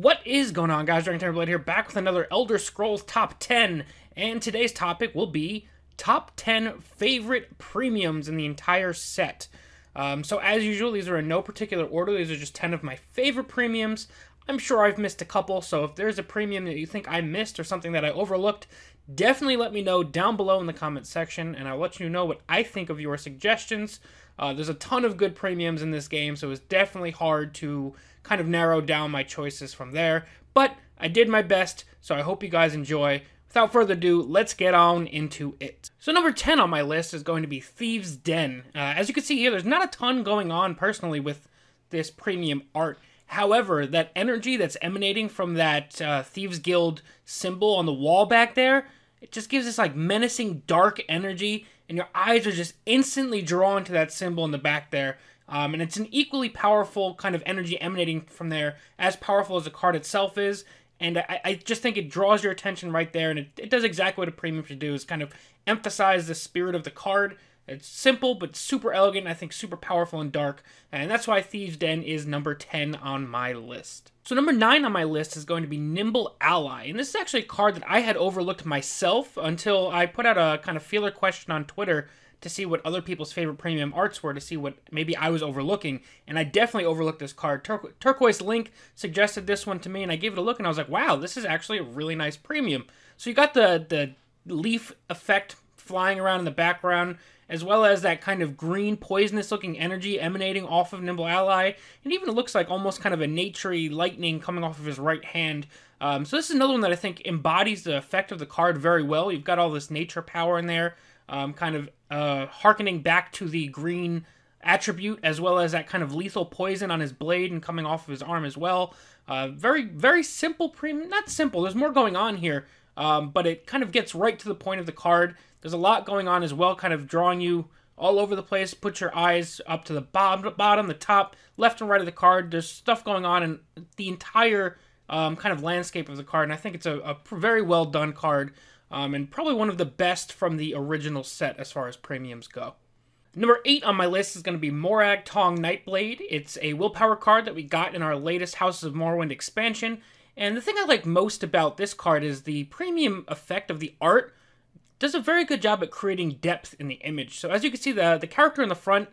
What is going on, guys? DragonTamerBlayde here, back with another Elder Scrolls Top 10, and today's topic will be Top 10 Favorite Premiums in the entire set. So as usual, these are in no particular order. These are just 10 of my favorite premiums. I'm sure I've missed a couple, so if there's a premium that you think I missed or something that I overlooked, definitely let me know down below in the comment section, and I'll let you know what I think of your suggestions. There's a ton of good premiums in this game, so it's definitely hard to kind of narrow down my choices from there. But I did my best, so I hope you guys enjoy. Without further ado, let's get on into it. So number 10 on my list is going to be Thieves Den. As you can see here, there's not a ton going on personally with this premium art. However, that energy that's emanating from that Thieves Guild symbol on the wall back there, it just gives this like menacing dark energy, and your eyes are just instantly drawn to that symbol in the back there. And it's an equally powerful kind of energy emanating from there, as powerful as the card itself is. And I just think it draws your attention right there, and it does exactly what a premium should do, is kind of emphasize the spirit of the card. It's simple, but super elegant, and I think super powerful and dark, and that's why Thieves Den is number 10 on my list. So number 9 on my list is going to be Nimble Ally, and this is actually a card that I had overlooked myself until I put out a kind of feeler question on Twitter to see what other people's favorite premium arts were, to see what maybe I was overlooking, and I definitely overlooked this card. Turquoise Link suggested this one to me, and I gave it a look, and I was like, wow, this is actually a really nice premium. So you got the leaf effect flying around in the background, as well as that kind of green, poisonous-looking energy emanating off of Nimble Ally. It even looks like almost kind of a naturey lightning coming off of his right hand. So this is another one that I think embodies the effect of the card very well. You've got all this nature power in there, kind of harkening back to the green attribute, as well as that kind of lethal poison on his blade and coming off of his arm as well. Very, very simple premium. Not simple, there's more going on here, but it kind of gets right to the point of the card. There's a lot going on as well, kind of drawing you all over the place. Put your eyes up to the bottom, the top, left and right of the card. There's stuff going on in the entire kind of landscape of the card, and I think it's a very well done card, and probably one of the best from the original set as far as premiums go. Number 8 on my list is going to be Morag, Tong, Nightblade. It's a willpower card that we got in our latest Houses of Morrowind expansion, and the thing I like most about this card is the premium effect of the art does a very good job at creating depth in the image. So as you can see, the character in the front,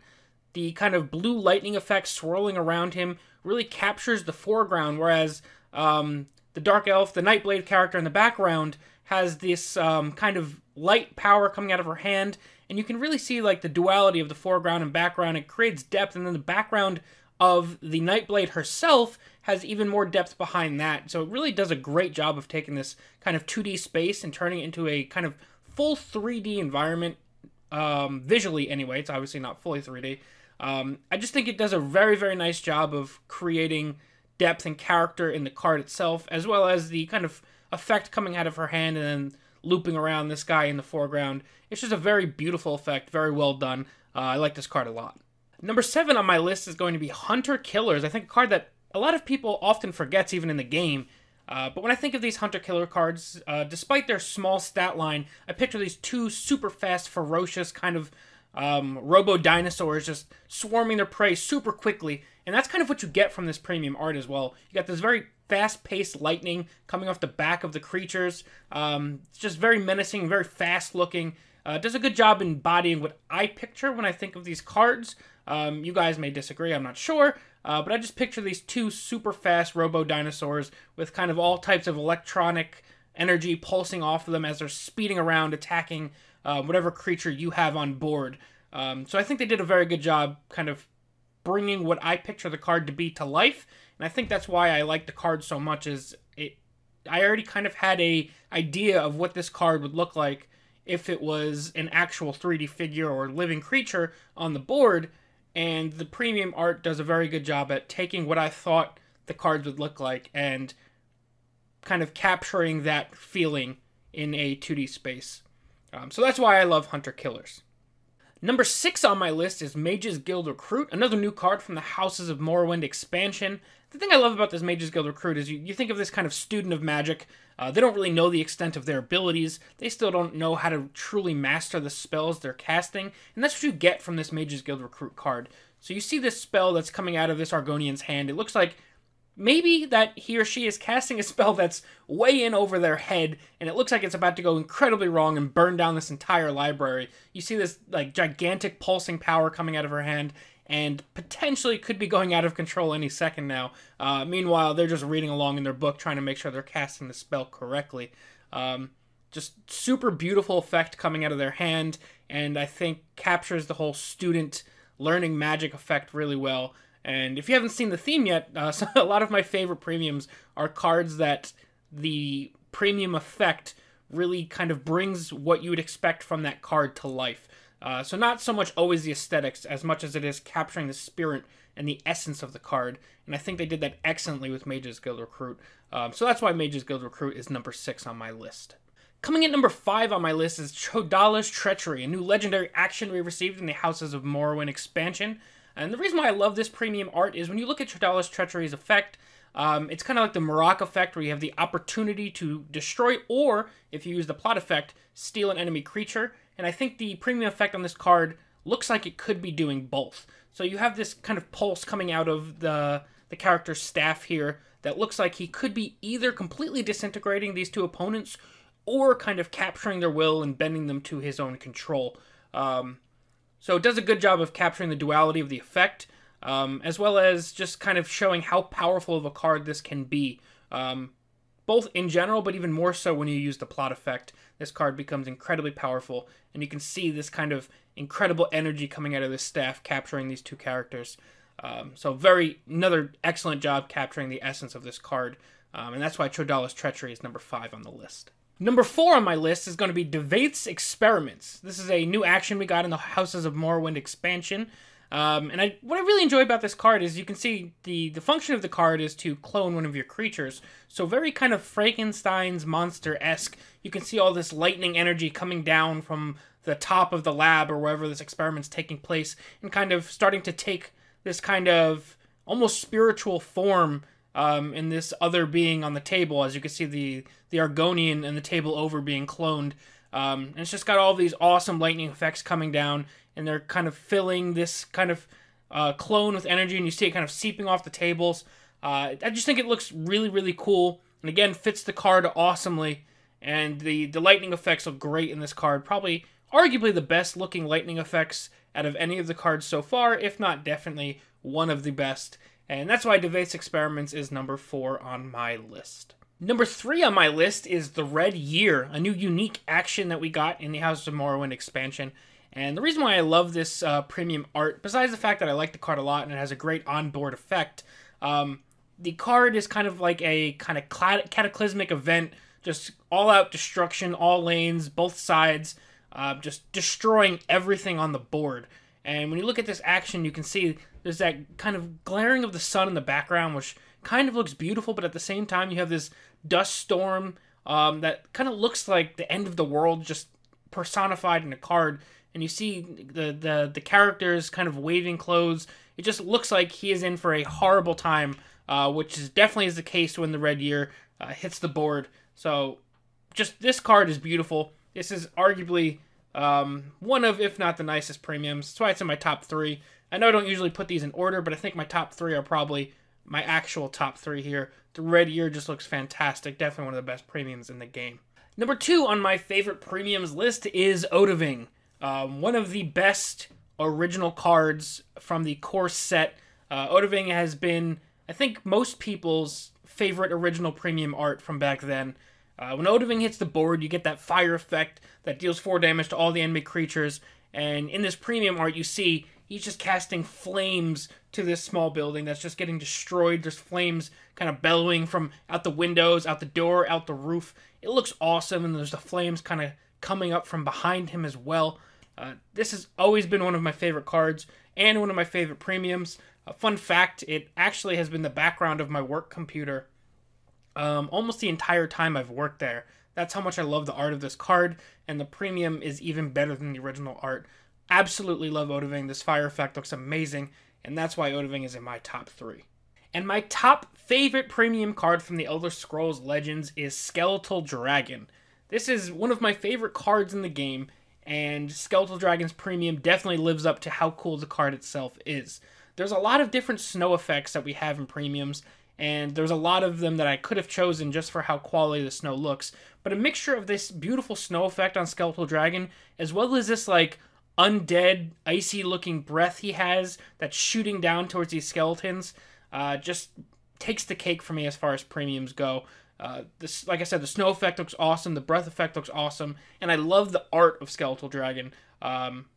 the kind of blue lightning effect swirling around him really captures the foreground, whereas the Dark Elf, the Nightblade character in the background, has this kind of light power coming out of her hand, and you can really see like the duality of the foreground and background. It creates depth, and then the background of the Nightblade herself has even more depth behind that. So it really does a great job of taking this kind of 2D space and turning it into a kind of full 3D environment, visually anyway. It's obviously not fully 3D. I just think it does a very, very nice job of creating depth and character in the card itself, as well as the kind of effect coming out of her hand and then looping around this guy in the foreground. It's just a very beautiful effect, very well done. I like this card a lot. Number 7 on my list is going to be Hunter Killers. I think a card that a lot of people often forgets even in the game. But when I think of these Hunter Killer cards, despite their small stat line, I picture these two super fast, ferocious kind of robo-dinosaurs just swarming their prey super quickly. And that's kind of what you get from this premium art as well. You got this very fast-paced lightning coming off the back of the creatures. It's just very menacing, very fast-looking. Does a good job embodying what I picture when I think of these cards. You guys may disagree, I'm not sure. But I just picture these two super fast robo-dinosaurs with kind of all types of electronic energy pulsing off of them as they're speeding around, attacking whatever creature you have on board. So I think they did a very good job kind of bringing what I picture the card to be to life. And I think that's why I like the card so much, is I already kind of had a idea of what this card would look like if it was an actual 3D figure or living creature on the board. And the premium art does a very good job at taking what I thought the cards would look like and kind of capturing that feeling in a 2D space. So that's why I love Hunter Killers. Number 6 on my list is Mages Guild Recruit, another new card from the Houses of Morrowind expansion. The thing I love about this Mages Guild Recruit is you think of this kind of student of magic. They don't really know the extent of their abilities. They still don't know how to truly master the spells they're casting. And that's what you get from this Mages Guild Recruit card. So you see this spell that's coming out of this Argonian's hand. It looks like maybe that he or she is casting a spell that's way in over their head, and it looks like it's about to go incredibly wrong and burn down this entire library. You see this like gigantic pulsing power coming out of her hand, and potentially could be going out of control any second now. Meanwhile, they're just reading along in their book, trying to make sure they're casting the spell correctly. Just super beautiful effect coming out of their hand, and I think captures the whole student learning magic effect really well. And if you haven't seen the theme yet, so a lot of my favorite premiums are cards that the premium effect really kind of brings what you would expect from that card to life. So not so much always the aesthetics as much as it is capturing the spirit and the essence of the card. And I think they did that excellently with Mage's Guild Recruit. So that's why Mage's Guild Recruit is number 6 on my list. Coming in number 5 on my list is Dollaz Treachery, a new legendary action we received in the Houses of Morrowind expansion. And the reason why I love this premium art is when you look at Dollaz Treachery's effect, it's kind of like the Morag effect, where you have the opportunity to destroy, or, if you use the plot effect, steal an enemy creature. And I think the premium effect on this card looks like it could be doing both. So you have this kind of pulse coming out of the character's staff here that looks like he could be either completely disintegrating these two opponents, or kind of capturing their will and bending them to his own control. So it does a good job of capturing the duality of the effect, as well as just kind of showing how powerful of a card this can be. Both in general, but even more so when you use the plot effect. This card becomes incredibly powerful, and you can see this kind of incredible energy coming out of this staff, capturing these two characters. So another excellent job capturing the essence of this card, and that's why Dollaz Treachery is number 5 on the list. Number 4 on my list is going to be Devate's Experiments. This is a new action we got in the Houses of Morrowind expansion. And what I really enjoy about this card is you can see the function of the card is to clone one of your creatures. So very kind of Frankenstein's monster-esque. You can see all this lightning energy coming down from the top of the lab or wherever this experiment's taking place, and kind of starting to take this kind of almost spiritual form in this other being on the table, as you can see the Argonian and the table over being cloned. And it's just got all these awesome lightning effects coming down, and they're kind of filling this kind of clone with energy, and you see it kind of seeping off the tables. I just think it looks really, really cool, and again, fits the card awesomely, and the lightning effects look great in this card. Probably, arguably the best looking lightning effects out of any of the cards so far, if not definitely one of the best. And that's why Devate's Experiments is number 4 on my list. Number 3 on my list is The Red Year, a new unique action that we got in the House of Morrowind expansion. And the reason why I love this premium art, besides the fact that I like the card a lot and it has a great onboard effect, the card is kind of like a kind of cataclysmic event, just all-out destruction, all lanes, both sides, just destroying everything on the board. And when you look at this action, you can see there's that kind of glaring of the sun in the background, which kind of looks beautiful, but at the same time, you have this dust storm that kind of looks like the end of the world, just personified in a card. And you see the characters kind of waving clothes. It just looks like he is in for a horrible time, which is definitely the case when the Red Year hits the board. So, just this card is beautiful. This is arguably one of, if not the nicest premiums. That's why it's in my top 3. I know I don't usually put these in order, but I think my top 3 are probably my actual top 3 here. The Red Year just looks fantastic. Definitely one of the best premiums in the game. Number 2 on my favorite premiums list is Odahviing. One of the best original cards from the core set. Odahviing has been, I think, most people's favorite original premium art from back then. When Odahviing hits the board, you get that fire effect that deals 4 damage to all the enemy creatures. And in this premium art, you see he's just casting flames to this small building that's just getting destroyed. There's flames kind of bellowing from out the windows, out the door, out the roof. It looks awesome, and there's the flames kind of coming up from behind him as well. This has always been one of my favorite cards and one of my favorite premiums. Fun fact, it actually has been the background of my work computer almost the entire time I've worked there. That's how much I love the art of this card, and the premium is even better than the original art. Absolutely love Odahviing. This fire effect looks amazing, and that's why Odahviing is in my top 3. And my top favorite premium card from the Elder Scrolls Legends is Skeletal Dragon. This is one of my favorite cards in the game, and Skeletal Dragon's premium definitely lives up to how cool the card itself is. There's a lot of different snow effects that we have in premiums, and there's a lot of them that I could have chosen just for how quality the snow looks. But a mixture of this beautiful snow effect on Skeletal Dragon, as well as this like undead, icy looking breath he has that's shooting down towards these skeletons, just takes the cake for me as far as premiums go. This, like I said, the snow effect looks awesome, the breath effect looks awesome, and I love the art of Skeletal Dragon.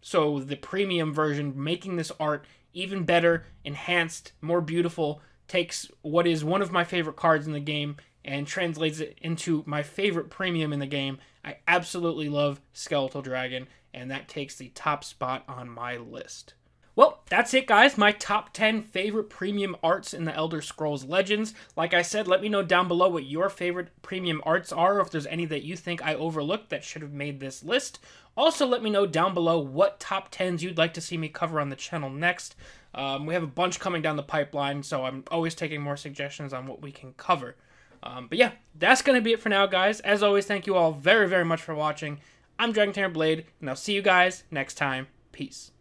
So the premium version, making this art even better, enhanced, more beautiful, takes what is one of my favorite cards in the game and translates it into my favorite premium in the game. I absolutely love Skeletal Dragon, and that takes the top spot on my list. Well, that's it, guys. My top 10 favorite premium arts in the Elder Scrolls Legends. Like I said, let me know down below what your favorite premium arts are, or if there's any that you think I overlooked that should have made this list. Also, let me know down below what top 10s you'd like to see me cover on the channel next. We have a bunch coming down the pipeline, so I'm always taking more suggestions on what we can cover. But yeah, that's going to be it for now, guys. As always, thank you all very, very much for watching. I'm DragonTamerBlayde, and I'll see you guys next time. Peace.